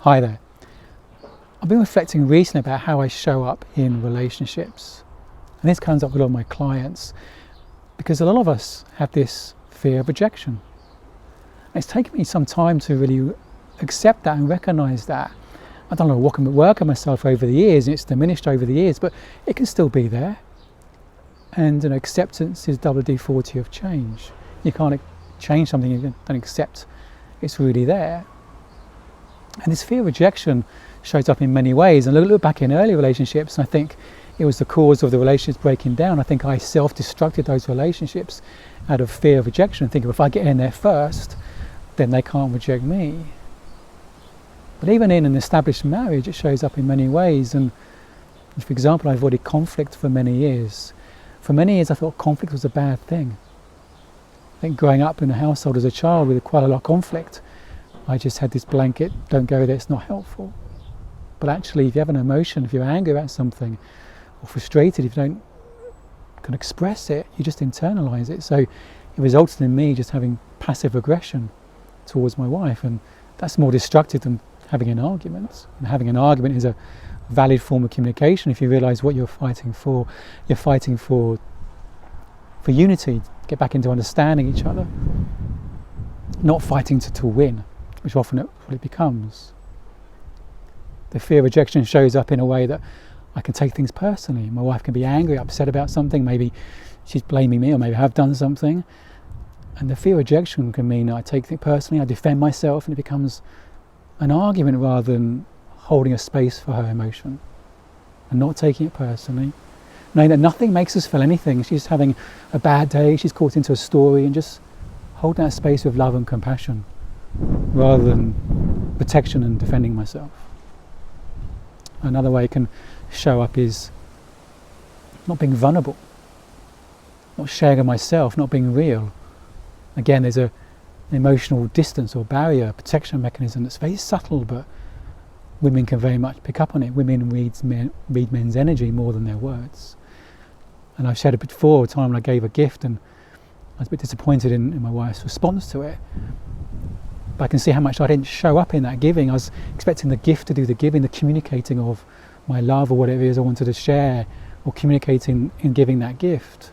Hi there. I've been reflecting recently about how I show up in relationships. And this comes up with a lot of my clients because a lot of us have this fear of rejection. And it's taken me some time to really accept that and recognise that. I've done a lot of work on myself over the years, and it's diminished over the years, but it can still be there. And acceptance is double defaulty of change. You can't change something you don't accept it's really there. And this fear of rejection shows up in many ways. And I look back in early relationships, and I think it was the cause of the relationships breaking down. I think I self-destructed those relationships out of fear of rejection, thinking if I get in there first, then they can't reject me. But even in an established marriage, it shows up in many ways. And for example, I avoided conflict for many years. For many years, I thought conflict was a bad thing. I think growing up in a household as a child with quite a lot of conflict, I just had this blanket, don't go there, it's not helpful. But actually, if you have an emotion, if you're angry about something, or frustrated, if you can express it, you just internalise it. So it resulted in me just having passive aggression towards my wife, and that's more destructive than having an argument. And having an argument is a valid form of communication if you realise what you're fighting for. You're fighting for unity, get back into understanding each other, not fighting to win, which often what it becomes. The fear of rejection shows up in a way that I can take things personally. My wife can be angry, upset about something, maybe she's blaming me, or maybe I've done something. And the fear of rejection can mean I take things personally, I defend myself, and it becomes an argument rather than holding a space for her emotion and not taking it personally. Knowing that nothing makes us feel anything. She's having a bad day, she's caught into a story, and just hold that space with love and compassion, rather than protection and defending myself. Another way it can show up is not being vulnerable, not sharing myself, not being real. Again, there's an emotional distance or barrier, protection mechanism that's very subtle, but women can very much pick up on it. Women read men's energy more than their words. And I've shared it before, a time when I gave a gift and I was a bit disappointed in my wife's response to it. But I can see how much I didn't show up in that giving. I was expecting the gift to do the giving, the communicating of my love or whatever it is I wanted to share, or communicating in giving that gift,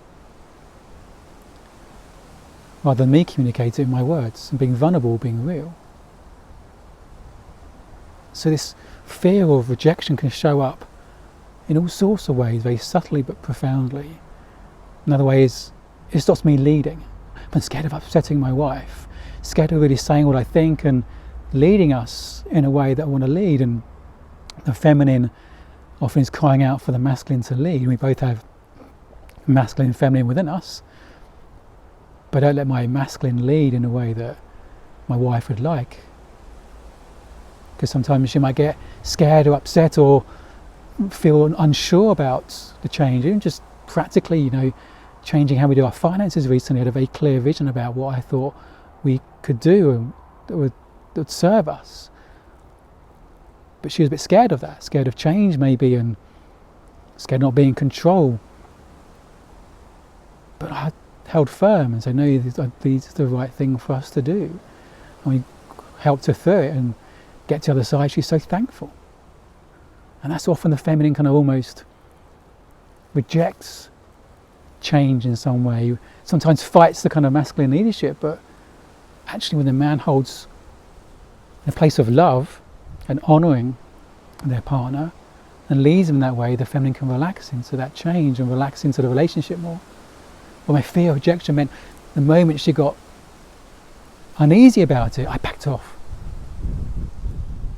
rather than me communicating in my words and being vulnerable, being real. So this fear of rejection can show up in all sorts of ways, very subtly but profoundly. Another way is it stops me leading. I'm scared of upsetting my wife, scared of really saying what I think and leading us in a way that I want to lead. And the feminine often is crying out for the masculine to lead. We both have masculine and feminine within us, but I don't let my masculine lead in a way that my wife would like, because sometimes she might get scared or upset or feel unsure about the change. Even just practically, changing how we do our finances recently, I had a very clear vision about what I thought we could do and that would serve us. But she was a bit scared of that, scared of change maybe, and scared of not being in control. But I held firm and said, no, this is the right thing for us to do. And we helped her through it and get to the other side. She's so thankful. And that's often the feminine kind of almost rejects change in some way, sometimes fights the kind of masculine leadership, but actually when the man holds a place of love and honouring their partner and leads them in that way, the feminine can relax into that change and relax into the relationship more. But my fear of rejection meant the moment she got uneasy about it, I backed off.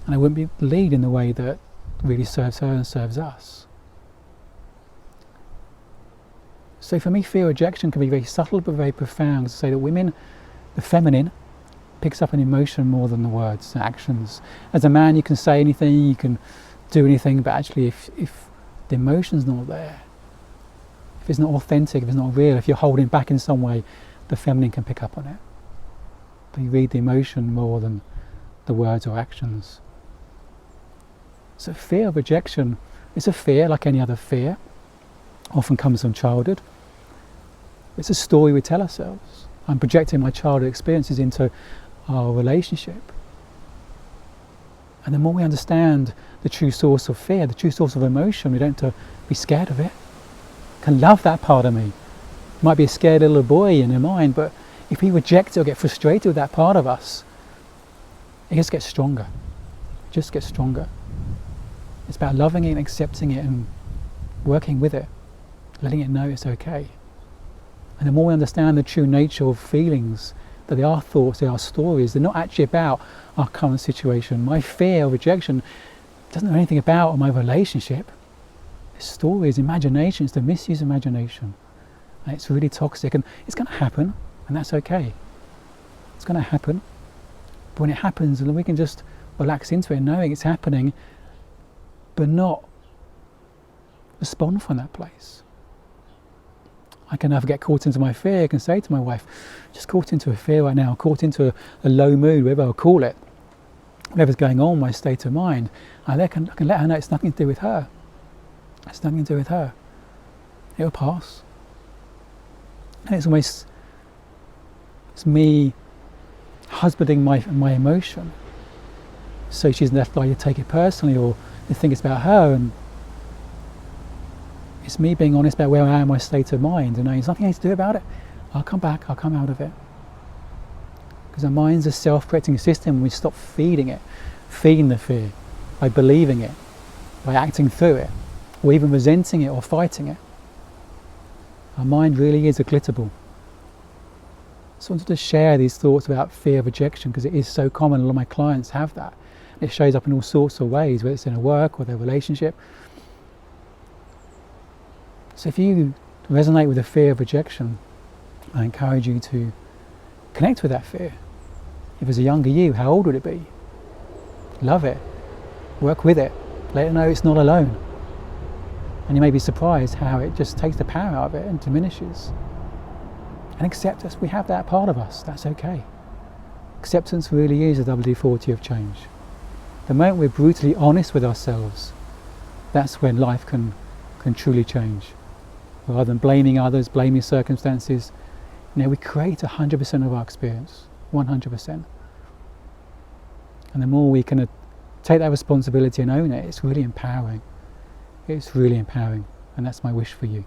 And I wouldn't be lead in the way that really serves her and serves us. So for me, fear of rejection can be very subtle but very profound. To say that women, the feminine, picks up an emotion more than the words and actions. As a man, you can say anything, you can do anything, but actually if the emotion's not there, if it's not authentic, if it's not real, if you're holding back in some way, the feminine can pick up on it. But you read the emotion more than the words or actions. So fear of rejection is a fear like any other fear. Often comes from childhood. It's a story we tell ourselves. I'm projecting my childhood experiences into our relationship. And the more we understand the true source of fear, the true source of emotion, we don't have to be scared of it. I can love that part of me. Might be a scared little boy in your mind, but if we reject it or get frustrated with that part of us, it just gets stronger. It just gets stronger. It's about loving it and accepting it and working with it, letting it know it's okay. And the more we understand the true nature of feelings, that they are thoughts, they are stories, they're not actually about our current situation. My fear of rejection doesn't know anything about my relationship. It's stories, imagination, it's the misused imagination. And it's really toxic, and it's going to happen, and that's okay. It's going to happen. But when it happens, then we can just relax into it, knowing it's happening, but not respond from that place. I can never get caught into my fear. I can say to my wife, just caught into a fear right now, caught into a low mood, whatever I'll call it, whatever's going on, my state of mind. I can let her know it's nothing to do with her. It's nothing to do with her. It'll pass. And it's almost, it's me husbanding my emotion. So she's left likely to take it personally or to think it's about her, and it's me being honest about where I am, my state of mind, and knowing there's nothing I need to do about it. I'll come back, I'll come out of it. Because our mind's a self-correcting system. We stop feeding the fear by believing it, by acting through it, or even resenting it or fighting it. Our mind really is a glitter ball. So I wanted to share these thoughts about fear of rejection because it is so common. A lot of my clients have that. It shows up in all sorts of ways, whether it's in a work or their relationship. So if you resonate with the fear of rejection, I encourage you to connect with that fear. If it's a younger you, how old would it be? Love it. Work with it. Let it know it's not alone. And you may be surprised how it just takes the power out of it and diminishes. And accept us. We have that part of us. That's okay. Acceptance really is a WD-40 of change. The moment we're brutally honest with ourselves, that's when life can truly change. Rather than blaming others, blaming circumstances, we create 100% of our experience, 100%. And the more we can take that responsibility and own it, it's really empowering. It's really empowering, and that's my wish for you.